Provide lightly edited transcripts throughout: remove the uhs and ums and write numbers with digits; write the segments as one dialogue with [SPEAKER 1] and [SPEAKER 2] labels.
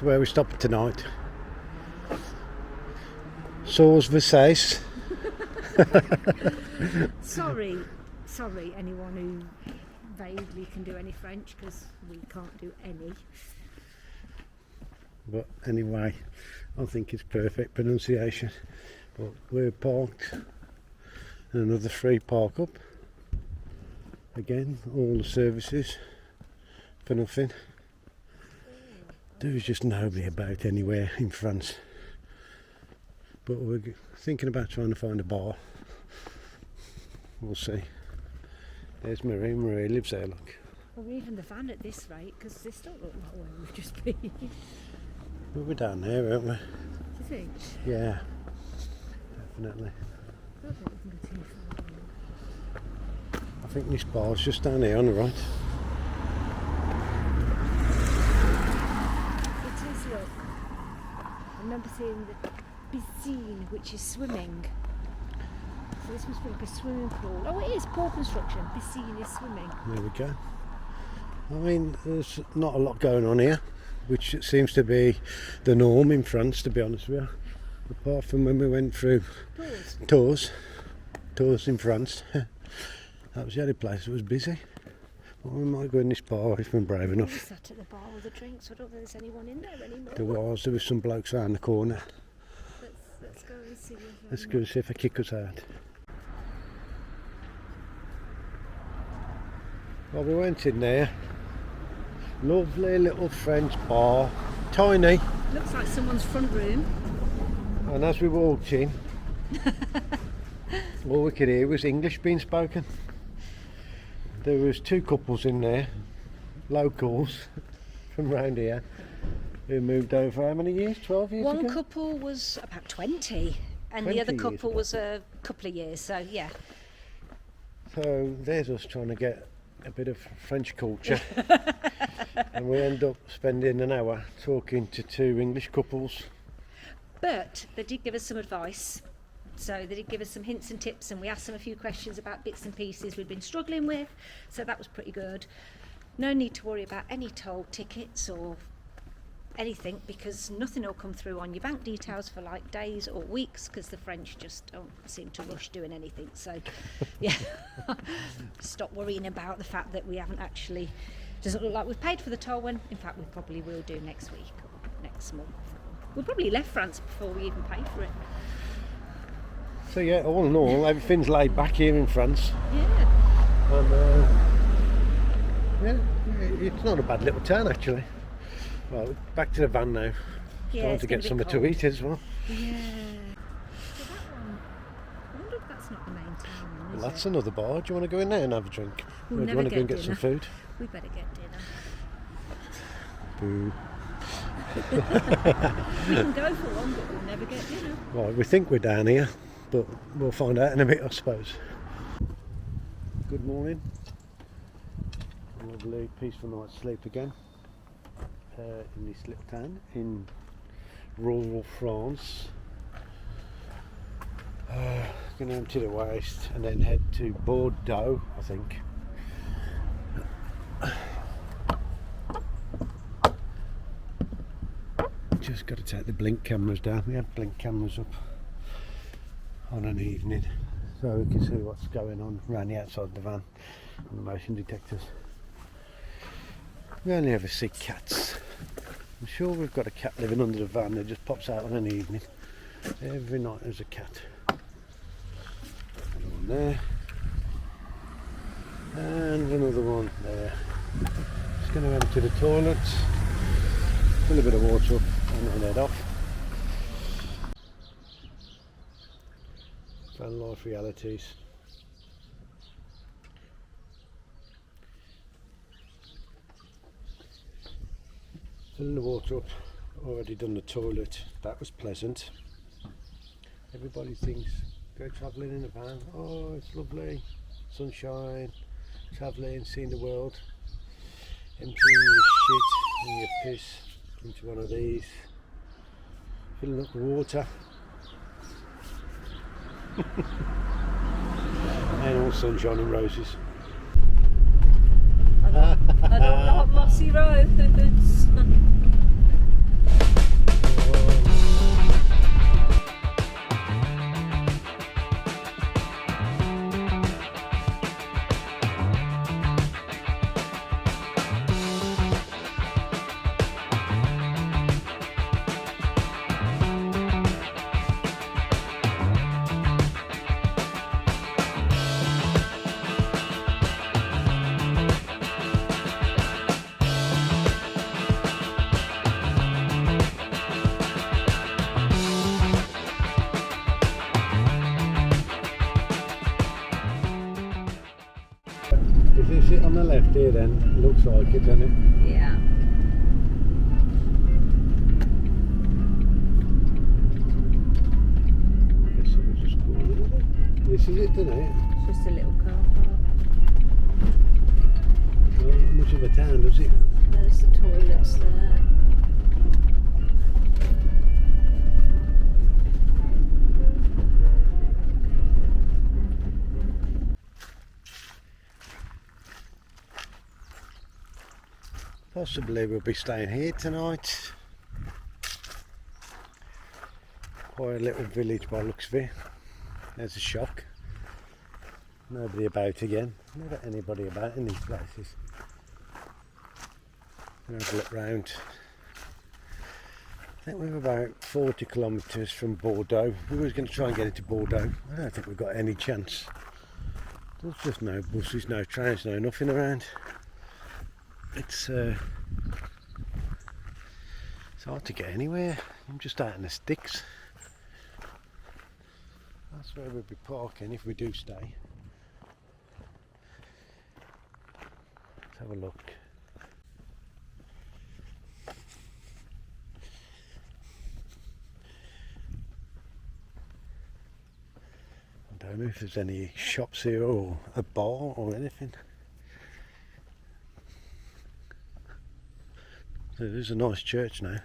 [SPEAKER 1] It's where we stop tonight. Sauce Versailles.
[SPEAKER 2] Sorry anyone who vaguely can do any French, because we can't do any.
[SPEAKER 1] But anyway, I think it's perfect pronunciation. But we're parked and another free park up. Again, all the services for nothing. There's just nobody about anywhere in France. But we're thinking about trying to find a bar. We'll see. There's Marie. Marie lives there, look.
[SPEAKER 2] Well, even the van at this rate, because this don't look like where we've just been.
[SPEAKER 1] Well, we're down there, aren't we?
[SPEAKER 2] Do you think?
[SPEAKER 1] Yeah, definitely.
[SPEAKER 2] I don't think we can go too far.
[SPEAKER 1] I think this bar's just down here on the right.
[SPEAKER 2] It is, look. I remember seeing the piscine, which is swimming. So this must be like a swimming pool. Oh, it is, pool construction. Piscine is swimming.
[SPEAKER 1] There we go. I mean, there's not a lot going on here, which seems to be the norm in France, to be honest with you. Apart from when we went through tours in France. That was the only place that was busy. Well, we might go in this bar if we're brave enough.
[SPEAKER 2] We sat at the bar with a drink, so I don't think there's anyone in there anymore.
[SPEAKER 1] There was some blokes around the corner.
[SPEAKER 2] Let's go and see.
[SPEAKER 1] Let's go and see if they kick us out. Well, we went in there. Lovely little French bar. Tiny.
[SPEAKER 2] Looks like someone's front room.
[SPEAKER 1] And as we walked in, all we could hear was English being spoken. There was two couples in there, locals from round here, who moved over how many years? 12 years ago?
[SPEAKER 2] One couple was about 20 and the other couple was a couple of years, so yeah.
[SPEAKER 1] So there's us trying to get a bit of French culture. And we end up spending an hour talking to two English couples.
[SPEAKER 2] But they did give us some advice. So they did give us some hints and tips, and we asked them a few questions about bits and pieces we'd been struggling with. So that was pretty good. No need to worry about any toll tickets or anything, because nothing will come through on your bank details for like days or weeks, because the French just don't seem to rush doing anything. So yeah, stop worrying about the fact that we haven't actually, doesn't look like we've paid for the toll, when in fact we probably will do next week or next month. We probably left France before we even paid for it.
[SPEAKER 1] So yeah, all in all, everything's laid back here in France.
[SPEAKER 2] Yeah.
[SPEAKER 1] And yeah, it's not a bad little town actually. Well, back to the van now.
[SPEAKER 2] Yeah,
[SPEAKER 1] Time to get something to eat as well.
[SPEAKER 2] Yeah. So that one, I wonder if that's not the main town.
[SPEAKER 1] Well, that's another bar. Do you want to go in there and have a drink?
[SPEAKER 2] We'll
[SPEAKER 1] or do you want to go and get some food?
[SPEAKER 2] We better get dinner.
[SPEAKER 1] Boo.
[SPEAKER 2] We can go for one, but we'll never get dinner.
[SPEAKER 1] Right, we think we're down here, but we'll find out in a bit, I suppose. Good morning. Lovely, peaceful night's sleep again. In this little town in rural France. Going to empty the waste and then head to Bordeaux, I think. Just got to take the blink cameras down. We had blink cameras up on an evening, so we can see what's going on around the outside of the van and the motion detectors. We only ever see cats. I'm sure we've got a cat living under the van that just pops out on an evening. Every night there's a cat. Another one there. And another one there. Just going to empty the toilets, fill a bit of water up and then head off. Van life realities. Filling the water up, already done the toilet, that was pleasant. Everybody thinks, go travelling in a van, oh it's lovely, sunshine, travelling, seeing the world, emptying your shit and your piss into one of these, filling up the water, and all sunshine and roses.
[SPEAKER 2] I don't like mossy roads.
[SPEAKER 1] exit on the left here then, looks like it, doesn't it?
[SPEAKER 2] Yeah.
[SPEAKER 1] I guess we'll just go a little bit. This is it, doesn't it?
[SPEAKER 2] It's just a little car park.
[SPEAKER 1] Not much of a town, does it?
[SPEAKER 2] There's the toilets there.
[SPEAKER 1] Possibly we'll be staying here tonight. Quite a little village by the looks of it. There's a shop. Nobody about again. Never anybody about in these places. Have a look round. I think we're about 40 kilometres from Bordeaux. We were going to try and get into Bordeaux. I don't think we've got any chance. There's just no buses, no trains, no nothing around. It's hard to get anywhere. I'm just out in the sticks. That's where we'll be parking if we do stay. Let's have a look. I don't know if there's any shops here or a bar or anything. There's a nice church now.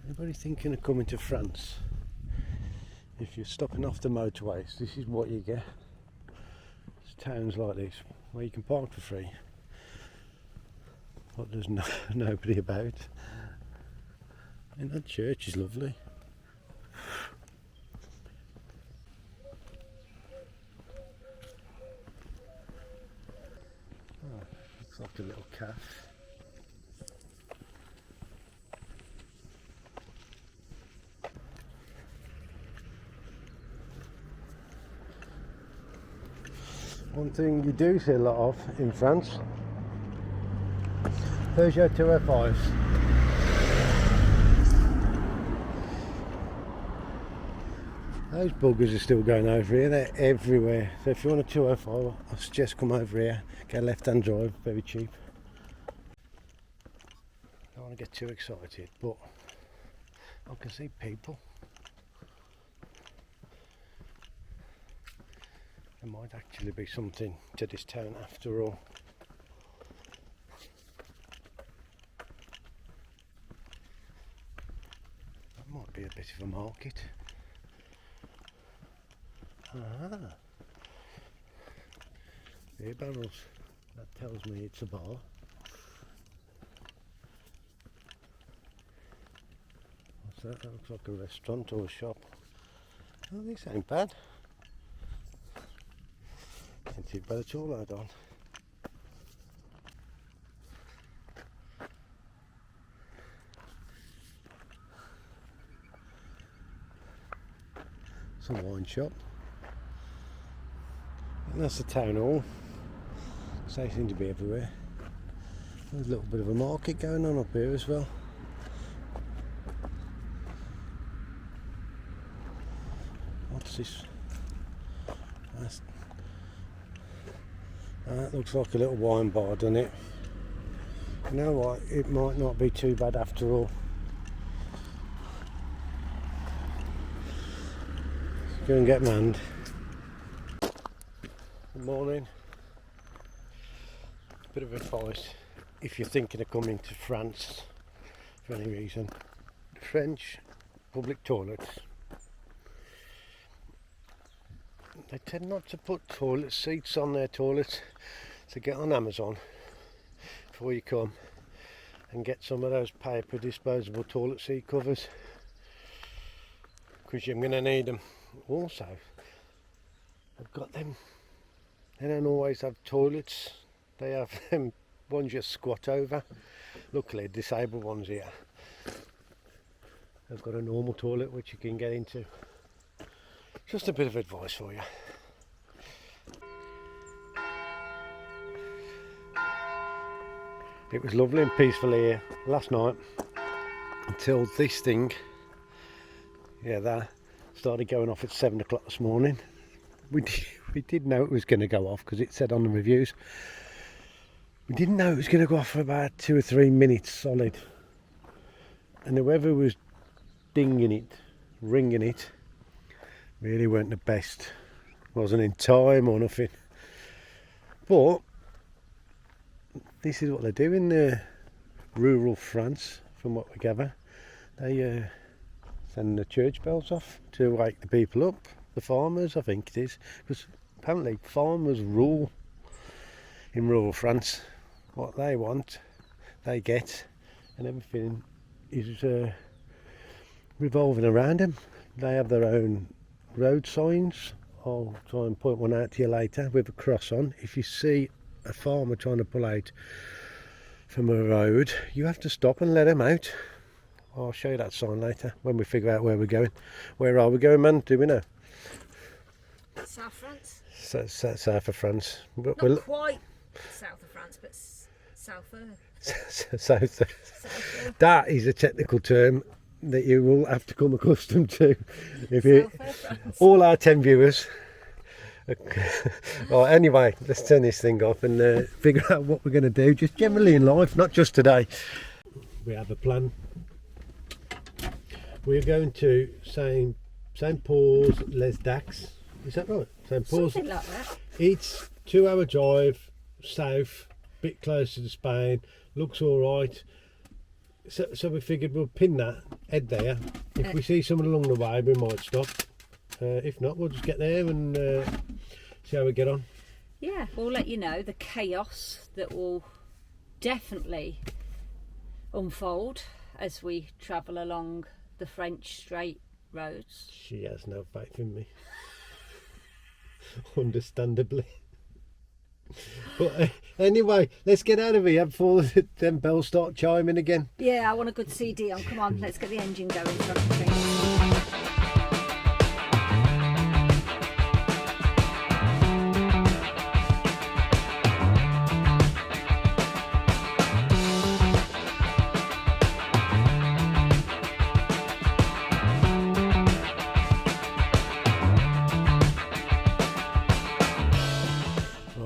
[SPEAKER 1] Anybody thinking of coming to France? If you're stopping off the motorways, this is what you get. It's towns like this where you can park for free, but there's nobody about. And that church is lovely. Looks like a little cafe. One thing you do see a lot of in France, Peugeot 205s. Those buggers are still going over here, they're everywhere. So if you want a 205, I suggest come over here, get a left-hand drive, very cheap. Don't want to get too excited, but I can see people. There might actually be something to this town after all. That might be a bit of a market. Ah, beer barrels. That tells me it's a bar. What's that? That looks like a restaurant or a shop. Oh, this ain't bad. Ain't too bad at all, hold on. Some wine shop. And that's the town hall. So they seem to be everywhere. There's a little bit of a market going on up here as well. What's this? That looks like a little wine bar, doesn't it? You know what? It might not be too bad after all. Let's go and get Mand. Good morning. Bit of advice if you're thinking of coming to France for any reason. French public toilets, they tend not to put toilet seats on their toilets, so get on Amazon before you come and get some of those paper disposable toilet seat covers, because you're going to need them. Also, I've got them. They don't always have toilets. They have them ones you squat over. Luckily, disabled ones here. They've got a normal toilet which you can get into. Just a bit of advice for you. It was lovely and peaceful here last night until this thing, that started going off at 7 o'clock this morning. we did know it was going to go off because it said on the reviews. We didn't know it was going to go off for about 2 or 3 minutes solid. And whoever was dinging it, ringing it, really weren't the best. Wasn't in time or nothing. But this is what they do in rural France, from what we gather. They send the church bells off to wake the people up, the farmers, I think it is, because apparently farmers rule in rural France. What they want, they get, and everything is revolving around them. They have their own road signs. I'll try and point one out to you later with a cross on. If you see a farmer trying to pull out from a road, you have to stop and let him out. I'll show you that sign later when we figure out where we're going. Where are we going, man? Do we know?
[SPEAKER 2] South France.
[SPEAKER 1] South of France. But
[SPEAKER 2] Not quite south of France, but
[SPEAKER 1] south. That is a technical term that you will have to come accustomed to. If you, all our 10 viewers. Right, anyway, let's turn this thing off and figure out what we're going to do, just generally in life, not just today. We have a plan. We're going to St Paul's Les Dax. Is that right? St Paul's.
[SPEAKER 2] Something like that.
[SPEAKER 1] It's 2-hour drive south, bit closer to Spain. Looks all right. So we figured we'll pin that, head there. If we see someone along the way, we might stop. If not, we'll just get there and see how we get on.
[SPEAKER 2] Yeah, we'll let you know the chaos that will definitely unfold as we travel along the French straight roads.
[SPEAKER 1] She has no faith in me. Understandably. But anyway, let's get out of here before them bells start chiming again.
[SPEAKER 2] Yeah, I want a good CD on. Come on, let's get the engine going so I can drink.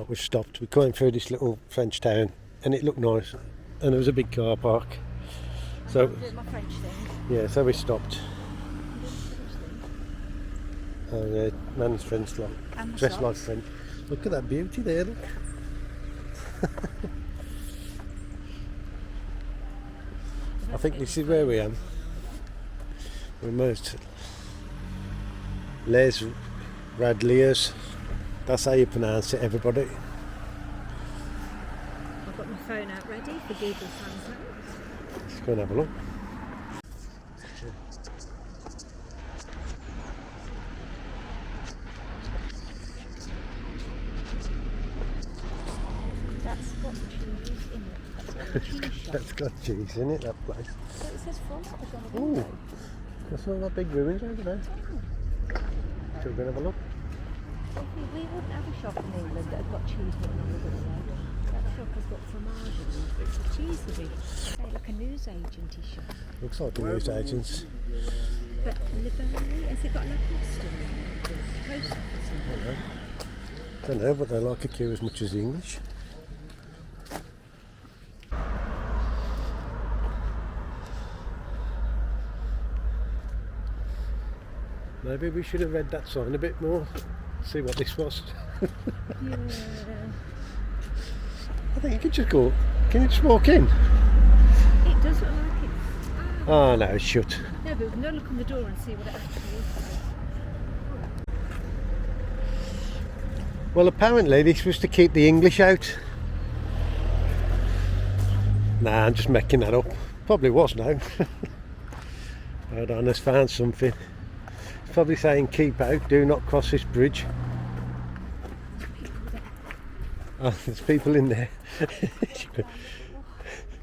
[SPEAKER 1] We stopped. We came through this little French town and it looked nice, and there was a big car park. So
[SPEAKER 2] my French thing.
[SPEAKER 1] yeah, so we stopped. Oh yeah, man's French like dressed like French. Look at that beauty there. Look. I think this is where we are. We're most Les Radliers. That's how you pronounce it, everybody.
[SPEAKER 2] I've got my phone out ready for Google Translate.
[SPEAKER 1] Let's go and have a look.
[SPEAKER 2] That's got cheese in it. That's got cheese.
[SPEAKER 1] That's got cheese in it, that place.
[SPEAKER 2] So it says front of the
[SPEAKER 1] Ooh, that's all that big ruins over there. Shall we go and have a look?
[SPEAKER 2] We wouldn't have a shop in England that had got cheese written on the door. That shop has got fromage in it, but it's a cheese with it. Say like a news agenty shop.
[SPEAKER 1] Looks like a news agents.
[SPEAKER 2] But Liberally, has it got like post in it? Post office in it?
[SPEAKER 1] I don't know, but they like a queue as much as the English. Maybe we should have read that sign a bit more. See what this was.
[SPEAKER 2] Yeah.
[SPEAKER 1] I think you could just go. Can you just walk in?
[SPEAKER 2] It does look like it's...
[SPEAKER 1] Oh no, it's shut.
[SPEAKER 2] No, but we can go look on the door and see what it actually is.
[SPEAKER 1] Well, apparently this was to keep the English out. Nah, I'm just making that up. Probably was now. Hold on, let's found something. It's probably saying keep out, do not cross this bridge. Oh, there's people in there.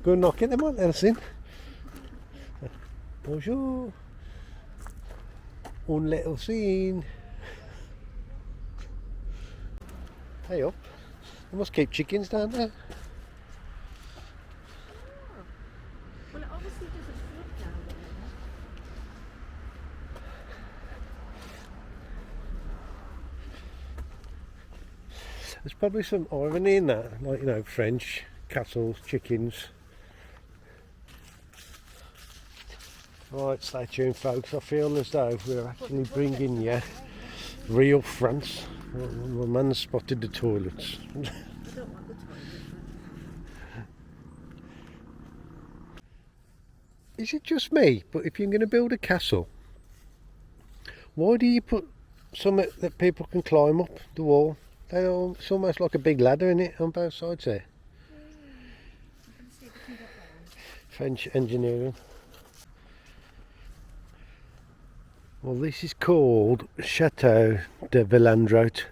[SPEAKER 1] Go and knock it, they might let us in. Bonjour. Un little scene. Hey up. They must keep chickens down there.
[SPEAKER 2] Well, it obviously doesn't flood down there.
[SPEAKER 1] There's probably some irony in that, like, you know, French, castles, chickens. Right, stay tuned folks, I feel as though we're actually bringing you real France. My man spotted the toilets.
[SPEAKER 2] I don't want the toilet.
[SPEAKER 1] Is it just me, but if you're going to build a castle, why do you put something that people can climb up the wall? It's almost like a big ladder in it on both sides there. French engineering. Well, this is called Chateau de Villandrout,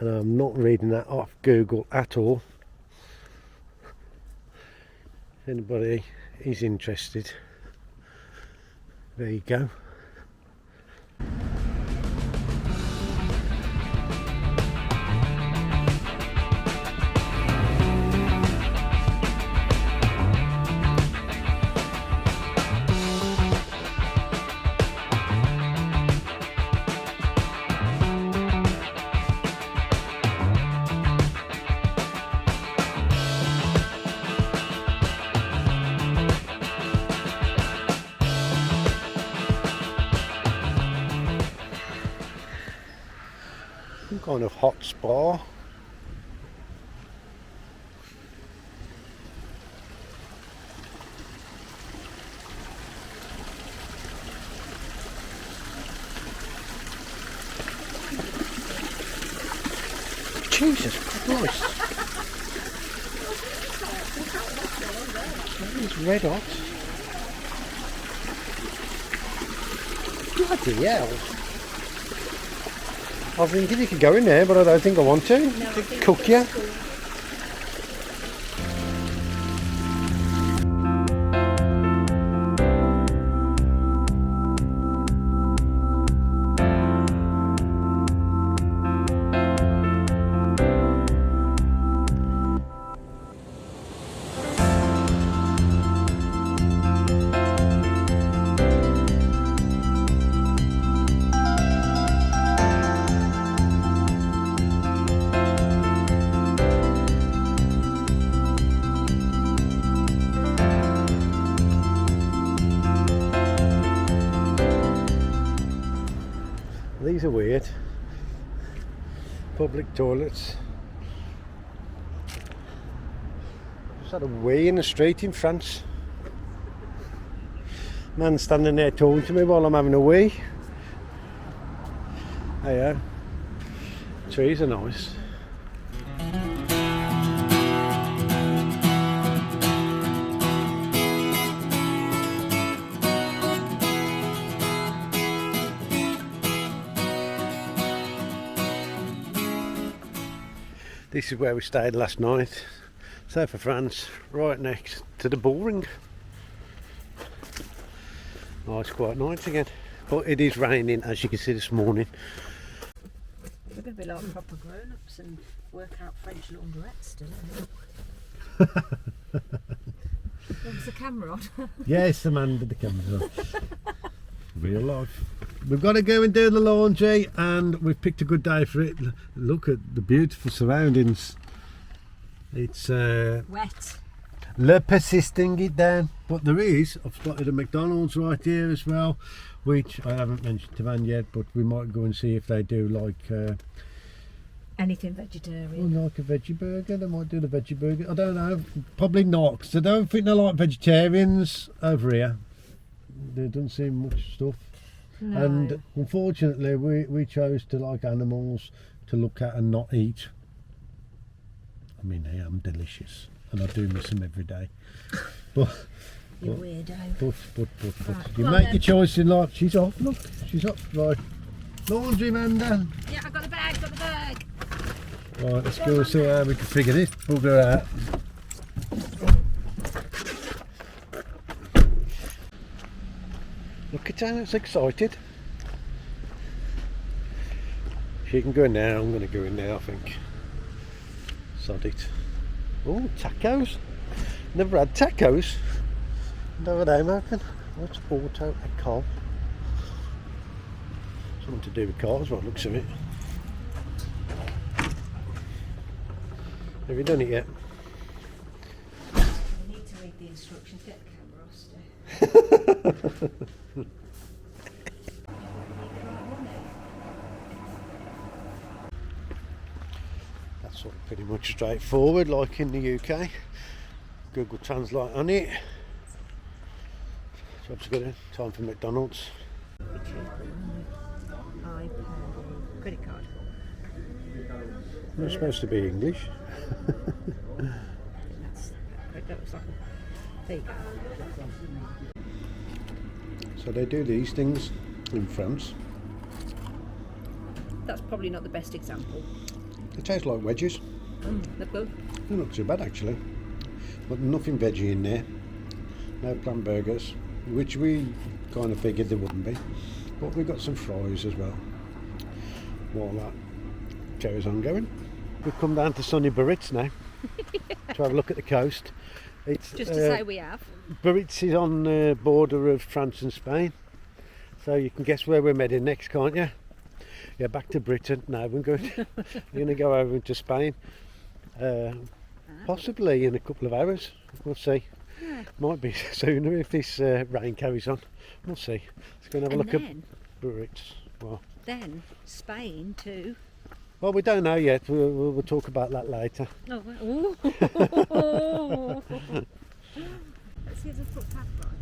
[SPEAKER 1] and I'm not reading that off Google at all. If anybody is interested, there you go. Some kind of hot spa. Jesus Christ! That is red hot. Bloody hell! I was thinking you could go in there, but I don't think I want to.
[SPEAKER 2] No,
[SPEAKER 1] It'd cook you. These are weird. Public toilets. Just had a wee in the street in France. Man standing there talking to me while I'm having a wee. Hey, yeah. Trees are nice. This is where we stayed last night, south of France, right next to the bullring. Oh, it's quite nice again, but it is raining, as you can see this morning.
[SPEAKER 2] We're going to be like proper grown-ups and work out French laundrettes still, aren't we? There's the camera on.
[SPEAKER 1] Yes, Amanda, the camera's on. Real life. We've got to go and do the laundry, and we've picked a good day for it. Look at the beautiful surroundings. It's
[SPEAKER 2] Wet.
[SPEAKER 1] Le persisting it down, but there is. I've spotted a McDonald's right here as well, which I haven't mentioned to Van yet, but we might go and see if they do like
[SPEAKER 2] Anything vegetarian.
[SPEAKER 1] like a veggie burger. They might do the veggie burger. I don't know. Probably not, because I don't think they like vegetarians over here. There doesn't seem much stuff.
[SPEAKER 2] No.
[SPEAKER 1] And unfortunately we chose to like animals to look at and not eat. I mean, they are delicious and I do miss them every day. But
[SPEAKER 2] You weirdo.
[SPEAKER 1] but
[SPEAKER 2] Right,
[SPEAKER 1] you
[SPEAKER 2] come on
[SPEAKER 1] make
[SPEAKER 2] then.
[SPEAKER 1] your choice in life. She's off, look, she's up. Right, laundry man then.
[SPEAKER 2] Yeah, I've got the bag,
[SPEAKER 1] Right, let's go and see how we can figure this bugger out. Look at her, it's excited. She can go in now, I'm going to go in now, I think. Sod it. Oh, tacos. Never had tacos. Never had them open. What's auto ecole? Something to do with cars, what looks of it. Have you done it yet?
[SPEAKER 2] You need to read the instructions. Get the camera off, Stu.
[SPEAKER 1] That's all pretty much straightforward, like in the UK. Google Translate on it. Job's good. Time for McDonald's.
[SPEAKER 2] Credit card.
[SPEAKER 1] It's supposed to be English.
[SPEAKER 2] That looks like there you go.
[SPEAKER 1] So they do these things in France.
[SPEAKER 2] That's probably not the best example.
[SPEAKER 1] They taste like wedges.
[SPEAKER 2] They're good.
[SPEAKER 1] They're not too bad actually. But nothing veggie in there. No plant burgers, which we kind of figured there wouldn't be. But we got some fries as well. While that carries on going. We've come down to sunny Biarritz now to have a look at the coast. It's
[SPEAKER 2] Just to say we have.
[SPEAKER 1] Biarritz is on the border of France and Spain, so you can guess where we're heading next, can't you? Yeah, back to Britain. No, we're going to go over into Spain, possibly in a couple of hours. We'll see.
[SPEAKER 2] Yeah.
[SPEAKER 1] Might be sooner if this rain carries on. We'll see. Let's go and have a look at Biarritz. Well,
[SPEAKER 2] then Spain too.
[SPEAKER 1] Well, we don't know yet. We'll talk about that later.
[SPEAKER 2] Oh, let's see if the footpath right.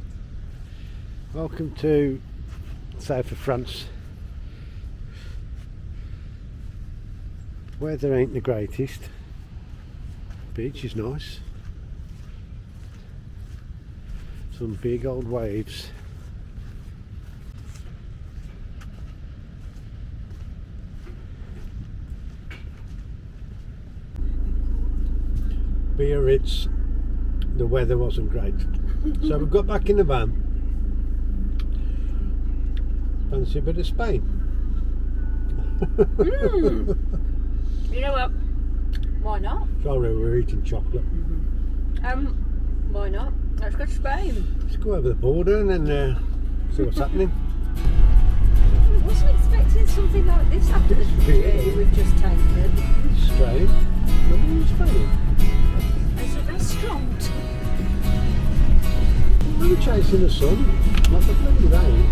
[SPEAKER 1] Welcome to south of France. Weather ain't the greatest. Beach is nice. Some big old waves. Biarritz, the weather wasn't great. So we got back in the van. Fancy a bit of Spain.
[SPEAKER 2] You know what? Why not?
[SPEAKER 1] Sorry, we're eating chocolate.
[SPEAKER 2] Why not? Let's go to Spain.
[SPEAKER 1] Let's go over the border and then see what's happening.
[SPEAKER 2] I wasn't expecting something like this after the journey we've just taken.
[SPEAKER 1] It's strange. Nothing in Spain.
[SPEAKER 2] There's a restaurant.
[SPEAKER 1] We were chasing the sun, not the bloody rain.